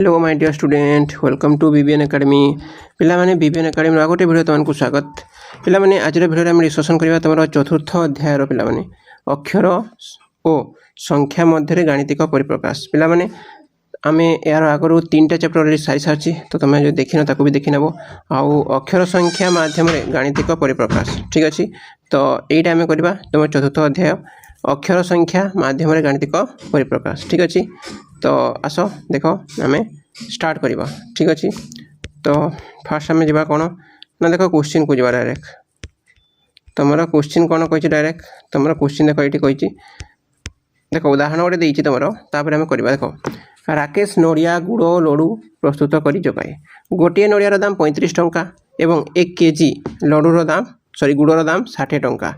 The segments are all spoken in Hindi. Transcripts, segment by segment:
Hello my dear student welcome to BBN academy पिलामाने बीबीएन एकेडमी आ गोटे भिडियो तुमको स्वागत पिलामाने आज भिडियो आम डिस्कसन करबा तुम चतुर्थ अध्याय पिलामाने अक्षर और संख्या मध्य गाणितिक परिप्रकाश पिलामाने आम यार आगु 3टा चैप्टर सारी सारी तो तुम जो देखिन ताको भी देखी नब आउ अक्षर संख्या माध्यम गाणितिक परिप्रकाश ठीक अच्छे तो यहीटा आम करवा तुम चतुर्थ अध्याय अक्षर संख्या माध्यम गाणितिक परिप्रकाश ठीक अच्छे तो आस देख आम स्टार्ट करवा ठीक अच्छे तो फास्ट आम जा कौन ना देख क्वेश्चन को जा डायरेक्ट तुम क्वेश्चन कौन कही डायरेक्ट तुम क्वेश्चन देख ये कही देख उदाहरण गोटे देती तुम तापर आम करवा देख राकेश नड़िया गुड़ लड्डू प्रस्तुत कर जगाए गोटे नड़ियार दाम 35 टंका एवं 1 केजी लड्डूर दाम गुड़र दाम 60 टंका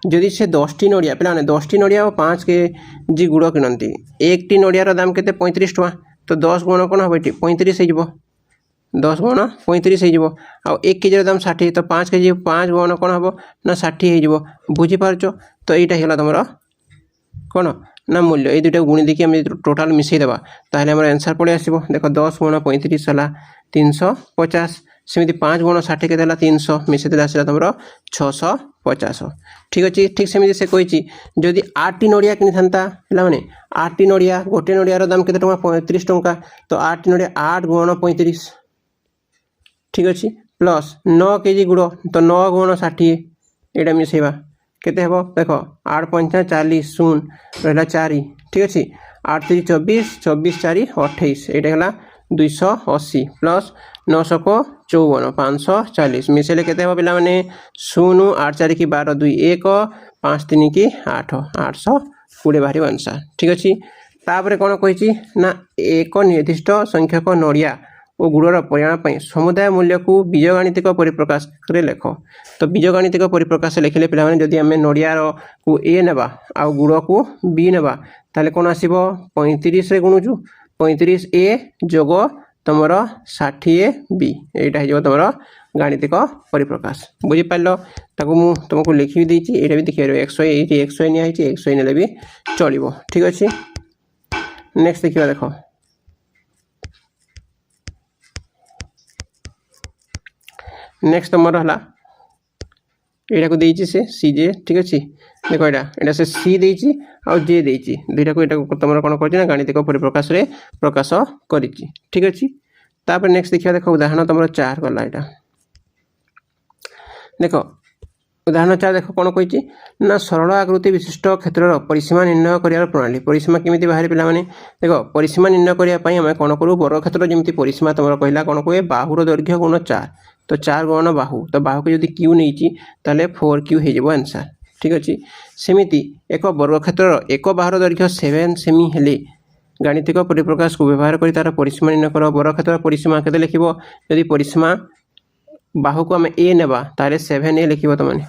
जदि से 10टी नड़िया पे 10टी नड़िया और 5 केजी गुड़ किणती एक टी नड़ियार दाम के 35 टंका तो 10 गुण कौन हम ये 35 हो 10 गुण 35 हो आउ 1 केजी दाम 60 तो 5 केजी 5 गुण कौन हम ना 60 हो बुझीपार तो यहाँ तुम कौन ना मूल्य ये दुटा गुणी देखिए आम टोटाल मिसेदेवा ताहले आम आंसर पड़े आसो देख 10 गुण 35 है 350 सेमती 5 गुण 60 के 300 मिसेदे आसला तुम 650 ठीक अच्छे ठीक सेमती से कही जदि 8टी नड़िया कि था पे 8टी नड़िया गोटे नड़ियार दाम के 35 टंका तो 8टी नड़िया 8 गुण 35 ठीक अच्छे प्लस 9 केजी गुड़ तो 9 गुण 60 यहाँ मिसेवा केते हेबो देखो 8 5 40 शून रहा 4 ठीक अच्छे 8 3 24 24 4 28 यहाँ 280 प्लस 900 को 54 540 मिसेले केते हेबो पिला माने 0 8 4 की 12 2 1 5 3 की 8 820 बाहरी आंसर ठीक अच्छे तापर कौन कही ना एक निर्दिष्ट संख्यक नड़िया और गुड़र परिमाण समुदाय मूल्य को बीजगणितिक परिप्रकाश लेख तो बीजगणितिक परिप्रकाश लिखिले पे जदि आम नड़ियार को ए नेबा आउ गुड़ को बी नेबा ताले कौन आसो 35 रे गुणुचु 35 ए जोग तुम 60 बी यहाँ हो तुम गाणितिक परिप्रकाश बुझीपार ताकू तुमको लिखी देती ये भी देखिए 100 निहाई 100 ने भी चलो ठीक अच्छे नेक्स्ट देखिए देख नेक्स्ट तुम है यहाँ को देती से सी जे ठीक अच्छे देख यहाँ से सी देती आउ जे देती दुईटा को यहाँ तुम कौन कर गाणितिक परिप्रकाश रे प्रकाश कर ठीक अच्छे तापर नेक्स्ट देखिए देख उदाहरण तुम 4 गला यहाँ देख उदाहरण 4 देख कौन कही ना सरल आकृति विशिष्ट क्षेत्र परिसीमा निर्णय कर प्रणाली परिसीमा केमी बाहर पे देख परिसीमा निर्णय करने आम कौन करूँ वर्ग क्षेत्र जमी परिसीमा तुम कहला कौन कहे बाहुर दैर्घ्य गुण 4 तो 4 गुण बाहु तो बाहु को जब क्यू नहीं ताले 4Q हो आंसर ठीक अच्छे सेमिति एक वर्ग क्षेत्र एक बाहुर दैर्घ्य 7 सेमी हेले गाणितिक परिप्रकाश को व्यवहार कर तार परिसीमा निर्णय कर वर्ग क्षेत्र परिसीमा के लिख जदि परिसीमा बाहु को आम ए नेबा ताले 7A लिख तुमने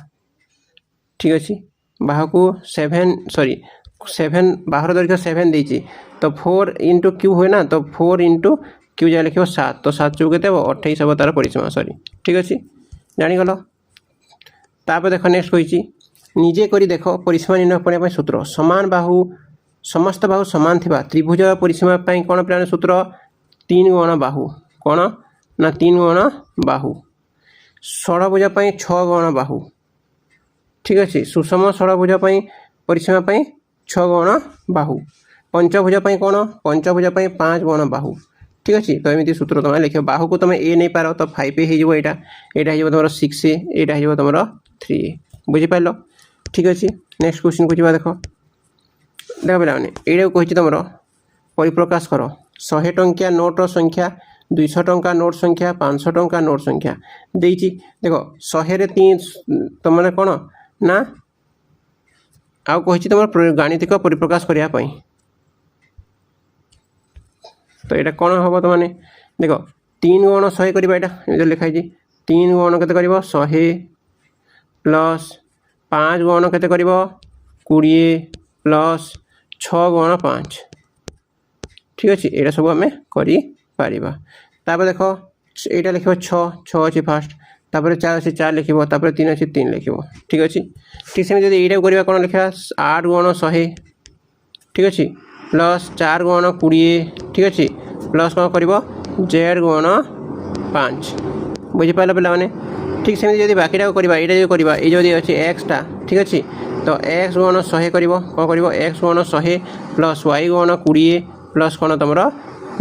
ठीक अच्छे बाहु को 7 बाहुर दैर्घ्य 7 देती तो 4 इंटू क्यू हुए ना तो 4 इंटू क्यू जहाँ लिख 7 तो 7 चौके 28 हम तार परिसीमा सॉरी ठीक अच्छे जानीगल तापर देख नेक्स्ट कही निजे करी देख परिसीमा निर्णय करने सूत्र समान बाहु समस्त बाहु सामान थिबा त्रिभुज परिसीमा कौन पे सूत्र 3 गुण बाहु कौन ना 3 गुण बाहु षड़भुज 6 गुण बाहु ठीक अच्छे सुषम षड़भुज परिसीमा 6 गुण बाहु पंचभुज कौन पंचभुज 5 गुण बाहु ठीक अच्छे तो एमती सूत्र तुम लिख बाहु को तुम ए नहीं पार तो 5A हो तुम 6A यहाँ हो तुम 3A बुझीपार ठीक अच्छे नेक्स्ट क्वेश्चन को जा देख देख पे ये कही तुम परिप्रकाश कर 100 टंकिया नोट्र संख्या 200 टंका नोट संख्या 500 टंका नोट संख्या देख 100 रे 3 तुम कौन ना आउ कही तुम गाणितिक परिप्रकाश करने तो यहाँ कौन हम तुमने देख 3 गुण 100 करवा यहाँ लिखाई 3 गुण के 100 प्लस 5 गुण के 20 प्लस 6 गुण 5 ठीक अच्छे यहाँ सब आम कर देख यहाँ लिख 6 अच्छे फास्ट तापर 4 अच्छे 4 लिख 3 अच्छे 3 लिख ठीक अच्छे ठीक से यहाँ करवा कौन लिखा 8 गुण 100 ठीक अच्छे प्लस 4 गुण 20 ठीक अच्छे प्लस कौन कर जेड गुणन 5 बुझीपार पे ठीक सेमती जब बाकीटा करवा यहाँ जो करवा ये अच्छे एक्सटा ठीक अच्छे तो एक्स गुणन 100 कर कौन कर एक्स गुणन 100 प्लस वाई गुणन 20 प्लस कौन तुम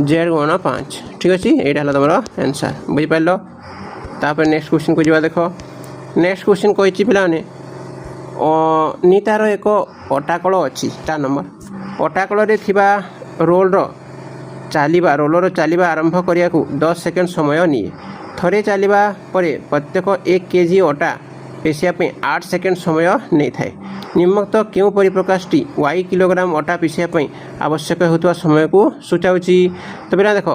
जेड गुणन 5 ठीक अच्छे यहाँ है तुम आंसर बुझीपार। तापर नेक्स्ट क्वेश्चन को जा देख नेक्स्ट क्वेश्चन कही पे तार एक अटाकल अच्छी 4 नंबर अटाकल रोलर चलवा आरंभ करने को 10 सेकेंड समय निए थरे चलवा प्रत्येक 1 केजी अटा पेशियापी 8 सेकेंड समय नहीं थाए निम्नलिखित क्यों परिप्रकाशटी y किलोग्राम अटा पेशियापी आवश्यक होता समय को सूचाऊँच। तो पिला देख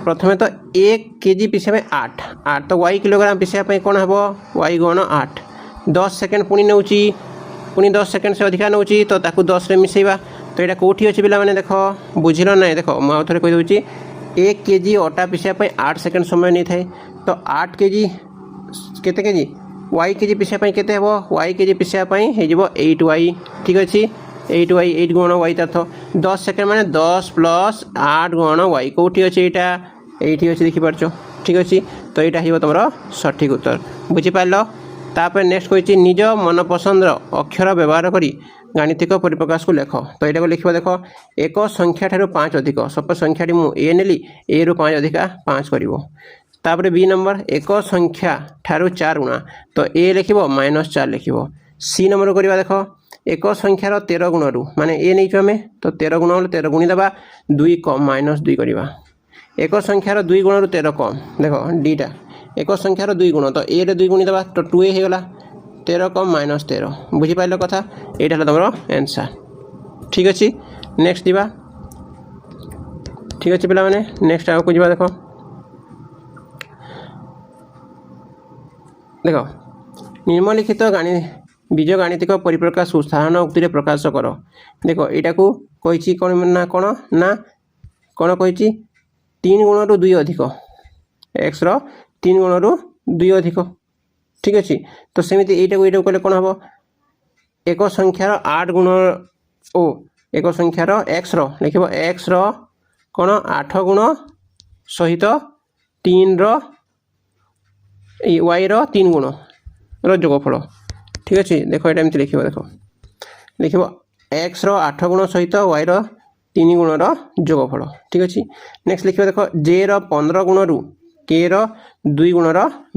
प्रथम तो 1 केजी पिछा 8 तो y किलोग्राम पिछापी कौन हम y गुण 8 10 सेकेंड पुणी नौ पुणी 10 सेकेंड से अधिका नौ तो ताकू 10 रे मिसेबा तो यहाँ कौटी अच्छे पे देख बुझल ना देख मुझे थे कहीदे 1 केजी अटा पिछापी 8 सेकेंड समय नहीं थाए तो 8 केजी केते केजी y केजी पिछापी केते हेबो y केजी पिछापी हो 8y ठीक अच्छे 8y 8 गुण y तर्थ 10 सेकेंड माने 10 प्लस 8 गुण y कौटी अच्छे यहाँ ये अच्छे देखिपार ठीक अच्छे तो यहाँ हो तुम सठिक उत्तर बुझीपार। तापर नेक्स्ट कही निज मनपसंद अक्षर व्यवहार करी गाणितिक परिप्रकाश को लेख तो यहाँ को लिखा देख एक संख्या ठारू 5 अधिक सपोज संख्याटी मुझे नेली ए रु 5 अधिका 5 कर बी नंबर एक संख्या ठारू 4 गुणा तो ए लिख -4 लिख सी नंबर करवा देख एक संख्यार 13 गुण रु माने ए नहीं आम तो 13 गुण 13 गुणी देवा 2 कम -2 करवा एक संख्यार 2 गुण रु 13 कम देख डीटा एक संख्यार 2 गुण तो ए 2 गुणी देवा तो 2a होगला 13 कम -13 बुझीपार कथा यहाँ तुम आंसर ठीक अच्छे। नेक्स्ट दिवा ठीक अच्छे पे नेक्स्ट आगे जा देख देख निम्नलिखित बीज गाणितिक परिप्रकाश को साधारण उक्ति प्रकाश कर देख यहाँ को कही कौन ना कौन ना कौन कही 3 गुण रु 2 अधिक एक्स 3 गुण रु 2 अधिक ठीक अच्छे तो सेमती यहाँ कहले कौन हम एक संख्यार 8 गुण ओ एक संख्यार एक्स लिख एक्स कौन 8 गुण सहित 3 वाई 3 गुण जोगफल ठीक अच्छे देख यहाँ एमती लिख देख लिख एक्स 8 गुण सहित वाई 3 गुण जोगफल ठीक अच्छे। नेक्स्ट लिख देख जे 15 गुण रु के 2 गुण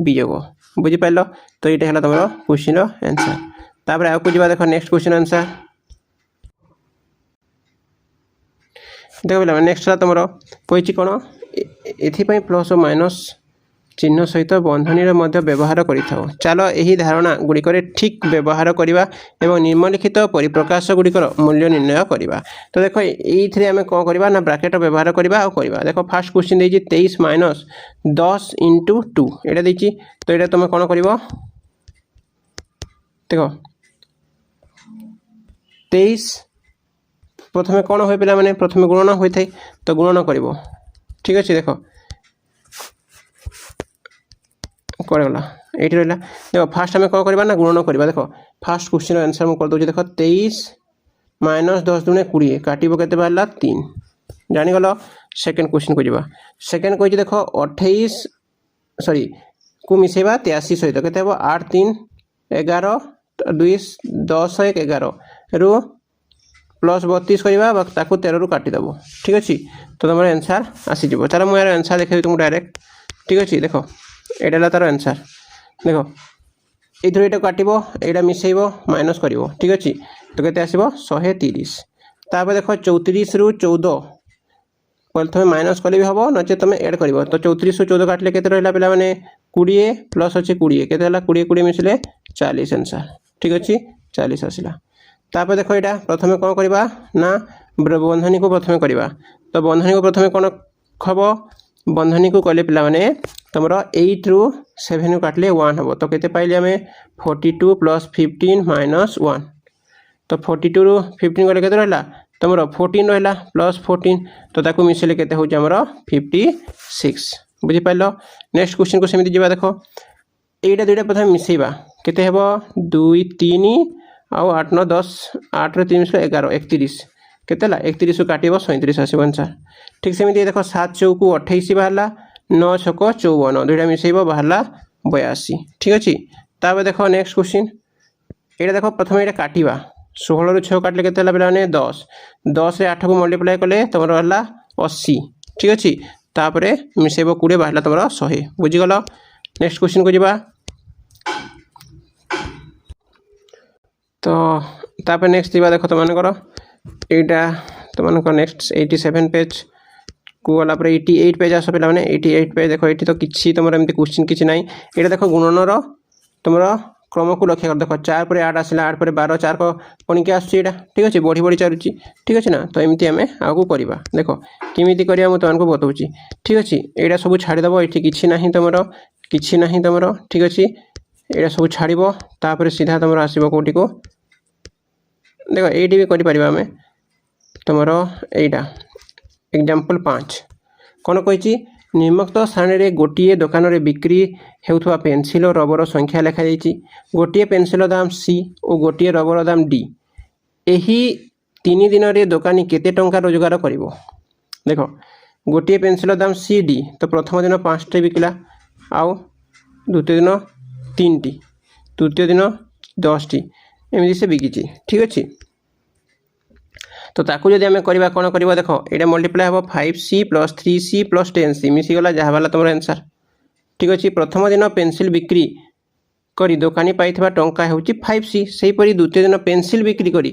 वियोग बुझीपार तो यहाँ है तुम क्वेश्चन आंसर। तापर आगे जा देख नेक्स्ट क्वेश्चन आंसर देख पे नेक्स्ट तुम कही कौन एपाई प्लस और माइनस चिन्ह सहित बंधनी व्यवहार कर चलो यही धारणा गुड़िक ठीक व्यवहार करवा एवं निम्नलिखित परिप्रकाश गुड़िकर मूल्य निर्णय करवा। तो देख ये आम कौन करवा ना ब्राकेट व्यवहार करवा देख फास्ट क्वेश्चन देती 23 माइनस 10 इंटू 2 यहाँ देती तो यहाँ तुम कौन कर देख 23 प्रथम कौन हुए पे प्रथम गुणन होता है तो गुणन कर ठीक अच्छे देख करगला ये रहा देख फास्ट आम कौन करवा ना गुणन करवा देख फास्ट क्वेश्चन आंसर मुझे करदे देख 23 माइनस 10 दुणे 20 काटब के बाहर 3 जानीगल। सेकेंड क्वेश्चन को जा सेकेंड कही देख 28 सॉरी को मिसेबा 83 सहित के 8 3 11 2 10 1 11 रु प्लस 32 करवा 13 रु काटिदेव ठीक अच्छे तो तुम आंसर आसीज चलो मुझे यार आंसर देखिए तुमको डायरेक्ट ठीक अच्छे देख यहाँ तार आंसर देख ये काटब यहाँ मिसेब माइनस कर ठीक अच्छे तो केते आसब 130 तापर देख 34 रु 14 प्रथम माइनस कले भी हम नचे तुम एड कर तो 34 रु 14 काटिले केते रहा पे मैंने 20 प्लस अच्छे 20 के 20 20 मिसले 40 आंसर ठीक अच्छे 40 आसला। तापर देख यहाँ प्रथम कौन करवा ना बंधनी को प्रथम करवा तो बंधनी को प्रथम कौन हम बंधनी को कले पे तुम 8 रु 7 काटिले 1 हम तो केते पाइले आम 42 प्लस 15 माइनस 1 तो 42 रु 15 गले केते रहा तुम 14 रहा प्लस 14 तो ताकू मिसेले केते हो 56 बुझीपार। नेक्स्ट क्वेश्चन को सेमती जा देख यहाँ दुईटा प्रथम मिसेबा केते हेबो 2 3 आउ 8 9 10 8 रे 3 11 31 केते 31 काटिबो 37 आसीबो आंसर। ठीक सेमिति देखो 7 चौकु 28 बाहरला 9 छक 54 दुईटा मिसेइबो बाहरला 82। ठीक अछि ताबे देखो नेक्स्ट क्वेश्चन एटा देखो प्रथम एटा काटिबा 16 रु 6 काटले केते हला पिला माने 10 10 रे 8 को मल्टीप्लाई कले तमरो हला 80। ठीक अछि तापरे मिसेइबो 20 बाहरला तमरो 100 बुझि गलो। नेक्स्ट क्वेश्चन को जिबा तो तापर नेक्स्ट दिबा देखो तमन करो एटा तमन को नेक्स्ट 87 पेज को वाला पर 88 पेज आसो पिला माने 88 पेज देखो एठी तो किछि तमरो एमती क्वेश्चन किछि नाही। एटा देखो गुणन रो तमरो क्रम को लक्ष्य कर देखो 4 पर 8 आसिला 8 पर 12 4 को पणी के आछि एटा। ठीक अछि बढ़ी बढ़ी चालुछि। ठीक अछि ना तो एमती हमें आगु करबा देखो किमिति करिया म तमन को बतौछि। ठीक अछि एटा सब छाडी दबो एठी किछि नाही तमरो किछि नाही तमरो। ठीक अछि एटा सब छाडीबो तापर सीधा तमरो आसीबो कोठी को देखो एटी भी करि परिबा हमें तमरो एटा एग्जांपल 5 कोन कहिछि निम्नोक्त स्थान रे गोटिए दुकान रे बिक्री हेउथवा पेंसिल और रबर संख्या लिखा जाइछि। गोटिए पेंसिल दाम सी और गोटिए रबर दाम डी। एही 3 दिन रे दुकानी केते टंका रोजगार करिवो। देखो गोटिए पेंसिल दाम सी डी तो प्रथम दिन 5 टे बिकला आउ द्वितीय दिन 3 टी तृतीय दिन 10 टी एमि से बिकिछि। ठीक अछि तो ताकू जदि हमें करबा कोन करबा देखो एटा मल्टीप्लाई हबो 5c + 3c + 10c मिसी गला जहा वाला तमरो आंसर। ठीक अछि प्रथम दिन पेंसिल बिक्री करी दुकानी पाइथबा टंका हेउची 5c सेही परी द्वितीय दिन पेंसिल बिक्री करी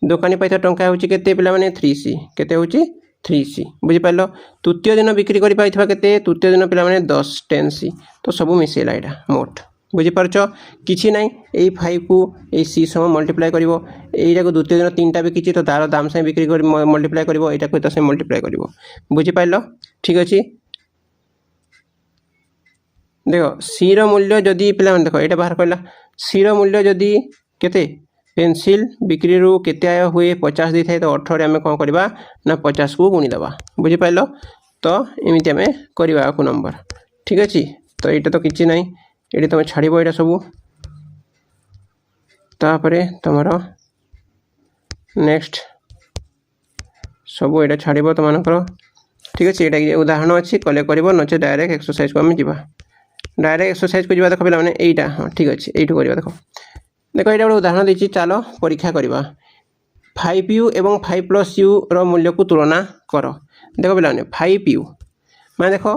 दुकानी पाइथबा टंका हेउची केते पिला माने 3c केते होची 3c बुझि पाइलो। तृतीय दिन बिक्री करी पाइथबा केते तृतीय दिन पिला माने 10 10c तो सब मिसेला एटा मोट बुझी पारछ किछि नाही। एई 5 को एई c सम मल्टीप्लाई करिवो एइटा को द्वितीय दिन 3टा भी किछि तो तार दाम से बिक्री कर मल्टीप्लाई करिवो एटा को तो से मल्टीप्लाई करिवो बुझी पाइलो। ठीक अछि देखो c रो मूल्य जदी पिला मन देखो एटा बाहर कइला c रो मूल्य जदी केते पेंसिल बिक्री रु केते आय हुए 50 दी थाए तो 18 हमें कोन करबा ना 50 को गुणी दबा बुझी पाइलो। तो एमिति हमें करबा को नंबर। ठीक अछि तो एटा तो किछि नाही एडी तुम छाड़ब एटा सब तापरे तुमर नेक्स्ट सब एटा छाड़ब तुमकर। ठीक अच्छे एटा उदाहरण अच्छी कले कर नचे डायरेक्ट एक्सरसाइज को आम जा डायरेक्ट एक्सरसाइज को जा देखो पे मैंने हाँ ठीक अच्छे यू कर देखो देखो ये गोटे उदाहरण देती चलो परीक्षा करवा 5u एवं 5+u रो मूल्य को तुलना कर। देखो पे 5u माने देखो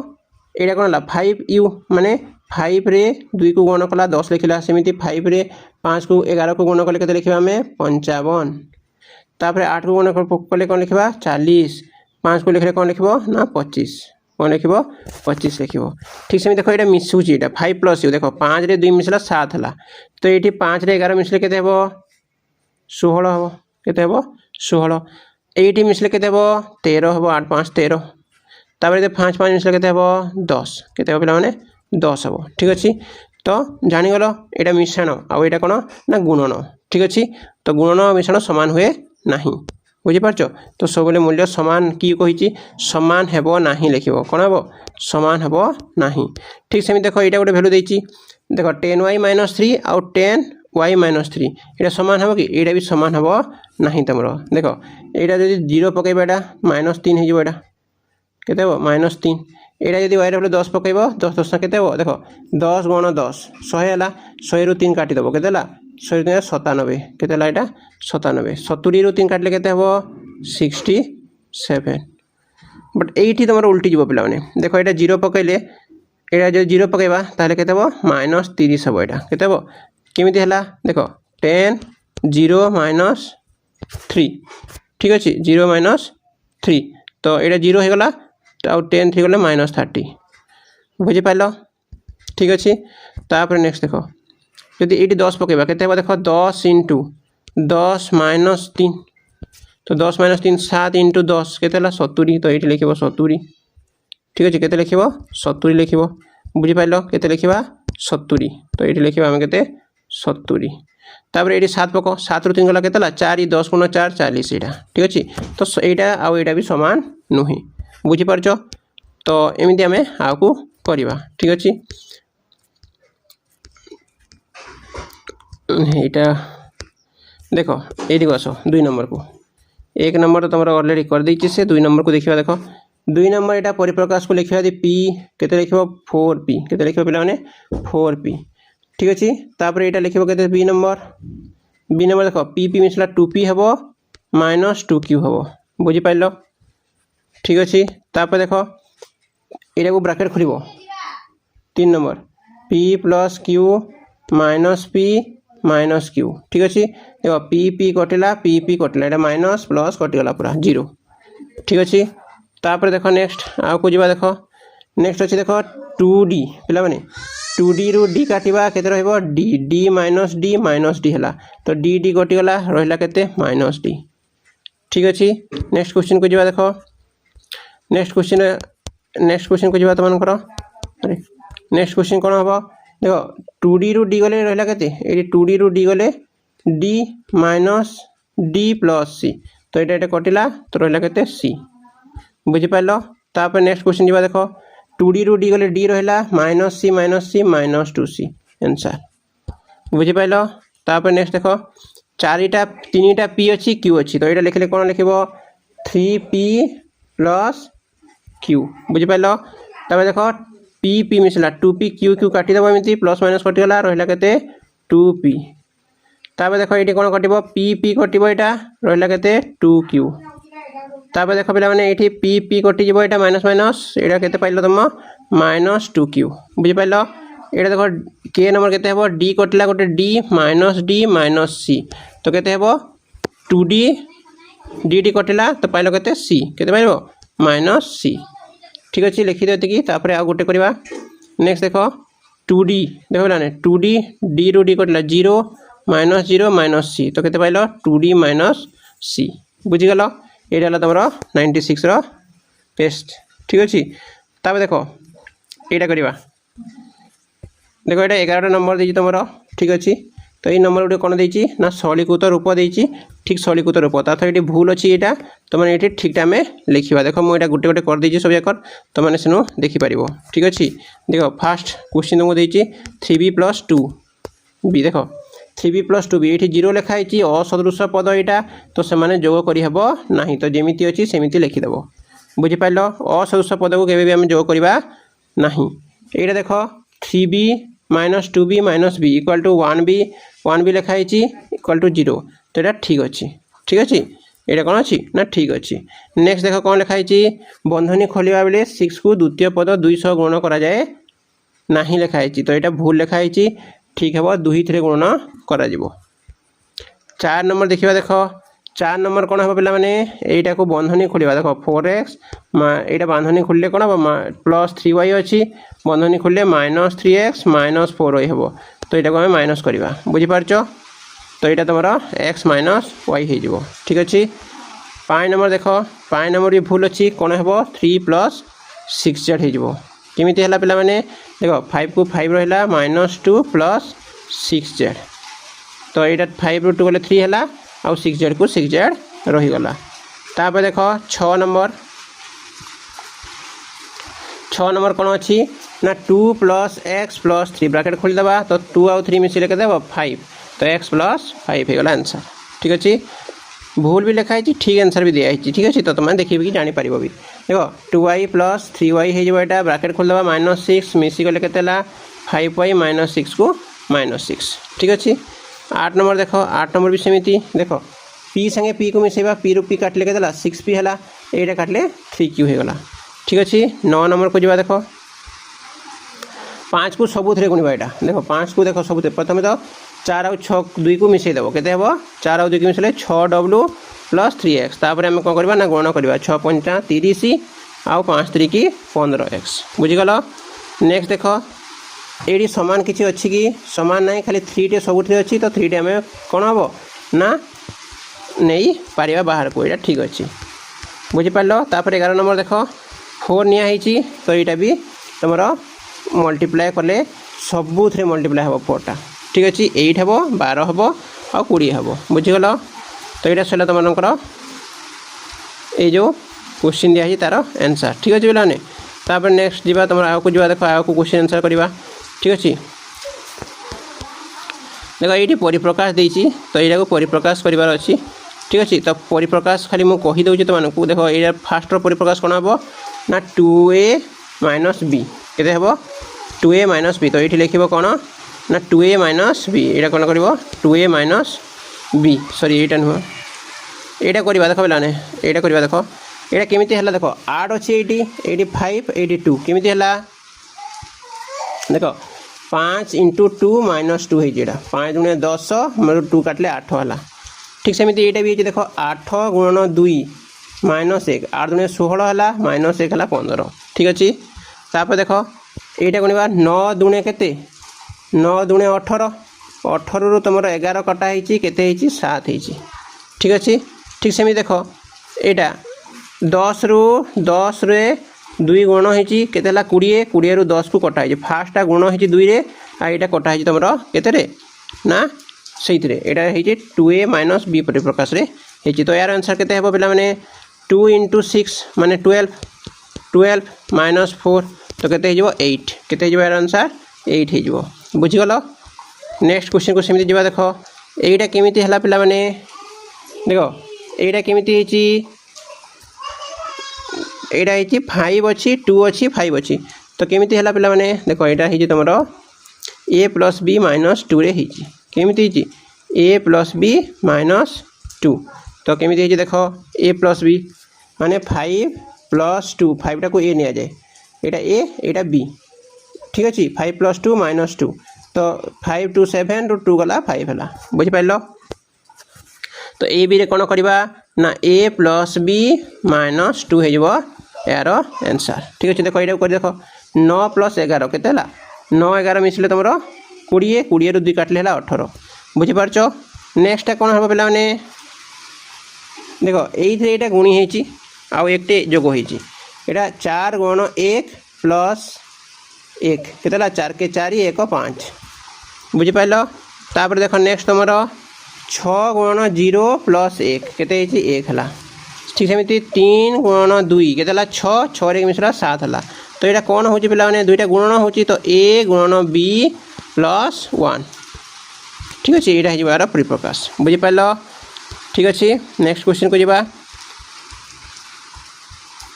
यहाँ कौन है 5u माने 5 रे 2 को गुण कला 10 लिखला सेमिति 5 रे 5 को 11 को गुण कले केते लिखिबा हमें 55 तापर 8 को गुण कले कौन लिखिबा 40 5 को लिखले कौन लिखिबो ना 25 कौन लिखिबो 25 लिखिबो। ठीक से देखो ये मिसुची एटा 5+u देखो 5 रे 2 मिसला 7 हला तो ये 5 रे 11 मिसले केते हेबो 16 हेबो केते हेबो 16 एटी मिसले केते हेबो 13 हेबो 8 5 13 तापर 5 5 मिसले केते हेबो 10 केते हेबो पिला माने 10 हेबो। ठीक अच्छे तो जानीगल यहाँ मिश्रण आउ यहाँ कौन ना गुणन। ठीक अच्छे तो गुणन मिश्रण सामान हुए नहीं बुझीपार तो सब मूल्य सामान कि कही सामान हेबो नहीं लिखिबो कौन हेबो सामान हेबो नहीं। ठीक सेमि देखो यहाँ गोटे भैल्यू देछि देखो 10y - 3 आउ 10y - 3 यहाँ सामान हेबो कि यहाँ भी सामान हेबो नहीं तुम देखो यहाँ जब 0 पकेबा यहाँ -3 हो केते हेबो -3 यहाँ जब वाई 10 पकेब 10 10 केते हेबो देखो 10 × 10 100 है 100 रु 3 काटिदेव केते 100 रु 97 केते यहाँ 97 70 रु 3 काटिले केते हेबो 67 बट एठी तुम उल्टी जीव पिला माने देखो यहाँ 0 पकईले यहाँ जो 0 पकेबा ताले केते हेबो -30 हेबो यहाँ केते हेबो केमिति हला देखो 10 0 - 3 ठीक अच्छे 0 - 3 तो यहाँ 0 हो गला आउ 10 3 गले -30 बुझीपार। ठीक अच्छे तापर नेक्स्ट देखो जदि ये 10 पकेबा केते हेबो देखो 10 × 10 - 3 तो 10 - 3 7 × 10 केते 70 तो ये लिखिबो 70 ठीक अच्छे केते लिखिबो 70 लिखिबो बुझीपार केते लिखिबा 70 तो ये लिखिबा हम केते 70 तापर ये 7 पक 7 रु 3 गला केते 4 10 × 4 40 यहाँ ठीक अच्छे तो यहाँ आउ यहाँ भी सामान नुहे बुझीपार तो एमती आम आगे करवा। ठीक अच्छे यहाँ देख ये आस 2 नंबर को एक नंबर तो तुम अलरेडी कर देछि से 2 नंबर को देखिबा देखो 2 नंबर एटा परिप्रकाश को लिखिबा दी p केते लिखिबो 4p केते लिखिबो पिला माने 4p ठीक अछि तापर एटा लिखिबो केते b नंबर देखो p मिसला 2p हबो माइनस 2q हबो बुझि पाइलो ठीक अछि तापर देखो एटा को ब्रैकेट खोलिबो 3 number p plus q minus p minus q ठीक अछि देखो p कटिला p कटिला एटा माइनस प्लस कटिगला पूरा 0 ठीक अछि तापर देखो नेक्स्ट आ को जिबा देखो नेक्स्ट अछि देखो 2d पिला माने 2d रु d काटिबा केते रहइबो d माइनस d हला तो d कटिगला रहला केते माइनस d ठीक अछि नेक्स्ट क्वेश्चन को जिबा देखो नेक्स्ट क्वेश्चन को जिबा तमन करो अरे नेक्स्ट क्वेश्चन कोन हबो देखो 2d रु d गले रहला केते एडी 2d रु d गले d minus d plus c तो एटा कटिला तो रहला केते c बुझि पाइलो तापर नेक्स्ट क्वेश्चन जिबा देखो 2d रु d गले d रहला minus c minus 2c answer बुझि पाइलो तापर नेक्स्ट देखो चारिटा तीनटा p अछि q अछि तो एटा लिखले कोन लिखिबो 3p प्लस q बुझि पाइलो तापर देखो p मिसला 2p q काटि देबो एमिति प्लस माइनस कटि गला रहला केते 2p तापर देखो एटी कोन कटिबो p कटिबो एटा रहला केते 2q तापर देखो पिला माने एठी p कटि जिवो एटा माइनस एटा केते पाइलो तुम माइनस 2q बुझि पाइलो एटा देखो k नंबर केते हेबो d कटिला गोटे d माइनस c तो केते हेबो 2d d कटिला तो पाइलो केते c केते पाइलो माइनस c ठीक अछि लिखि देते कि तापर आ गोटे करबा नेक्स्ट देखो 2d देखो लाने 2d d रु d कटिला 0 माइनस c तो केते पाइलो 2d माइनस c बुझि गेलो एटा हला तमरो 96 रो टेस्ट ठीक अछि तापर देखो एटा करबा देखो एटा 11 नंबर देछि तमरो ठीक अछि तो ए नंबर उडे कोन देछि ना सलीकृत रूप देछि ठीक सलीकृत रूप ताथ एटी भूल अछि एटा तो माने एटी ठीक टाइम में लिखिबा देखो मो एटा गुटे गुटे कर देछि सब एकर तो माने सेनु देखि परिबो ठीक अछि देखो फर्स्ट क्वेश्चन तुमको देछि 3b + 2b देखो 3b + 2b एठी 0 लिखा आइछि असदृश पद एटा तो से माने जोग करि हेबो नाही तो जेमिति अछि सेमिति लिखि देबो बुझि पाइलो असदृश पद को केबे भी हम जोग करिबा नाही एटा देखो 3b - 2b - b = 1b लिखा आइछि = 0 तो एटा ठीक अछि एटा कोन अछि ना ठीक अछि नेक्स्ट देखो कोन लिखा आइछि बंधनी खोलिबा बेले 6 को द्वितीय पद 200 गुणन करा जाय नाही लिखा आइछि तो एटा भूल लिखा आइछि ठीक हेबो 2 थरे गुणन करा जिवो 4 नंबर देखिबा देखो 4 नंबर कोन हेबो पिला माने एटा को बंधनी खोलिबा देखो 4x एटा बंधनी खोलले कोन हेबो +3y अछि बंधनी खोलले -3x - 4y हेबो तो एटा को हम माइनस करबा बुझि पारछो तो एटा तमरा x - y हे जिवो ठीक अछि 5 नंबर देखो 5 नंबर भी भूल अछि कोन हेबो 3 + 6z हे जिवो केमिति हला पिला माने देखो 5 को 5 रहला -2 + 6z तो एटा 5 * 2 गले 3 हला आ 6z को 6z रही गला तापर देखो 6 नंबर कोन अछि ना 2 + x + 3 ब्रैकेट खोल दबा तो 2 और 3 मिसिले के देबो 5 तो x + 5 हे गला आंसर ठीक अछि भूल भी लिखा है ठीक आंसर भी दिया है ठीक है तो तुम देखिए कि जानी पारिबो भी देखो 2y + 3y हे जो एटा ब्रैकेट खोल दबा -6 मिसी गले केतेला 5y - 6 को -6 ठीक अछि 8 नंबर देखो 8 नंबर भी सेमिति देखो p संगे p को मिसेबा p रु p काटले केतेला 6p हला एटा काटले 3q हे गला ठीक अछि 9 नंबर को जिबा देखो 5 को सबुथरे गुणिबा एटा देखो 5 को देखो सबुथरे प्रथम तो 4 और 6 2 को मिसै देबो केते हेबो 4 और 2 को मिसले 6w + 3x तापर हम कोन करबा ना गणना करबा 6 × 5 = 30 आ 5 × 3 = 15x बुझि गलो नेक्स्ट देखो एडी समान किछि अछि कि समान नाही खाली 3 टे सबुथरे अछि तो 3 टे हम कोन हबो ना नहीं पारिबा बाहर को एटा ठीक अछि बुझि पालो तापर 11 नंबर देखो 4 निया हिची तो एटा भी तमरो मल्टीप्लाई करले सबुथरे मल्टीप्लाई हबो 4 टा ठीक अछि 8 हबो 12 हबो आ 20 हबो बुझि गलो तो एटा सला तमनकर ए जो क्वेश्चन दिया है तार आंसर ठीक अछि बेलाने तापर नेक्स्ट जीवा तमरा आ को जीवा देखो आ को क्वेश्चन आंसर करबा ठीक अछि देखो एटी परिप्रकाश देछि तो एटा को परिप्रकाश करिवार अछि ठीक अच्छे। तो परिप्रकाश खाली मुझे कहीदे तुमको देख ये फास्ट परिप्रकाश कौन हम ना 2a माइनस बी के हम 2a माइनस बी। तो ये लिख कौन ना 2a माइनस बी यहाँ कौन कर 2a माइनस बी सॉरी यहाँ नुह यहाँ करवा देख पे यहाँ करवा देख यहाँ केमी है देख 8 अच्छे ये 5 ये 2 केमी है देख 5 इंटू 2 माइनस 2 है 5 गुणे 10 मेरे 2 काटले 8 है ठीक सेमती यहाँ भी देख 8 गुणन 2 माइनस 1 8 गुणे 16 है माइनस 1 है 15 ठीक अच्छे। तापर देख यहाँ गुणवा 9 दुणे के 9 दुणे 18 18 रु तुम 11 कटा के 7 ठीक अच्छे। ठीक सेमती देख यहाँ 10 रु 10 रे 2 गुण होती के 20 20 रु 10 को कटा फास्टा गुण होती 2 रे आईटा कटा तुम के ना से यहाँ 2a माइनस बी परिप्रकाश होती। तो यार आंसर के पे 2 इंटू 6 माने 12 माइनस 4 तो के 8 के यार आंसर 8 हो बुझीगल। नेक्स्ट क्वेश्चन को सेमती जा देख यहाँ केमी है पे देख यहाँ केमी यहाँ 5 अच्छी 2 अच्छी 5 अच्छी तो केमी है पे देख यहाँ तुम a प्लस बी माइनस 2 रे केमी a प्लस बी माइनस 2 तो केमी देख a प्लस बी माने 5 प्लस 2 5 टाक a नि जाए यहाँ a यहाँ b ठीक अच्छे 5 प्लस 2 माइनस 2 तो 5 2 7 रु 2 गला 5 है बुझिपार। तो ए बी रे कौन करवा ना a प्लस बी माइनस 2 हो यार आंसर ठीक अच्छे। देख यहाँ कर देख 9 प्लस 11 के 9 11 मिसले तुम 20 20 रु 2 काटले 18 बुझिपार। नेक्स्ट कौन हम पे देख ये गुणी होती आउ एक जोग होती यहाँ 4 गुण 1 प्लस 1 के 4 के 4 1 5 बुझिपार। तापर देख नेक्स्ट तुम 6 गुण 0 प्लस 1 के 1 है ठीक सेमती 3 गुण 2 के 6 6 मिसला 7 है। तो यहाँ कौन हो पे दुईटा गुणन होची तो a गुणन b प्लस 1 ठीक अच्छे यहाँ हो यार परिप्रकाश बुझिपार ठीक अच्छे। नेक्स्ट क्वेश्चन को जावा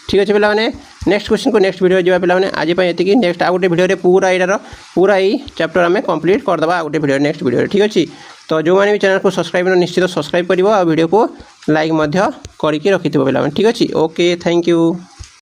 ठीक अच्छे पे नेक्स्ट क्वेश्चन को नेक्स्ट वीडियो जावा पे आज ये नेक्स्ट आ गोटे वीडियो पूरा यार पूरा ही चैप्टर आम कंप्लीट करदे गोटे वीडियो नेक्स्ट वीडियो ठीक अच्छे। तो जो मैंने भी चैनल को सब्सक्राइब निश्चित सब्सक्राइब कर वीडियो को लाइक करके रखी पे ठीक अच्छे। Okay thank you.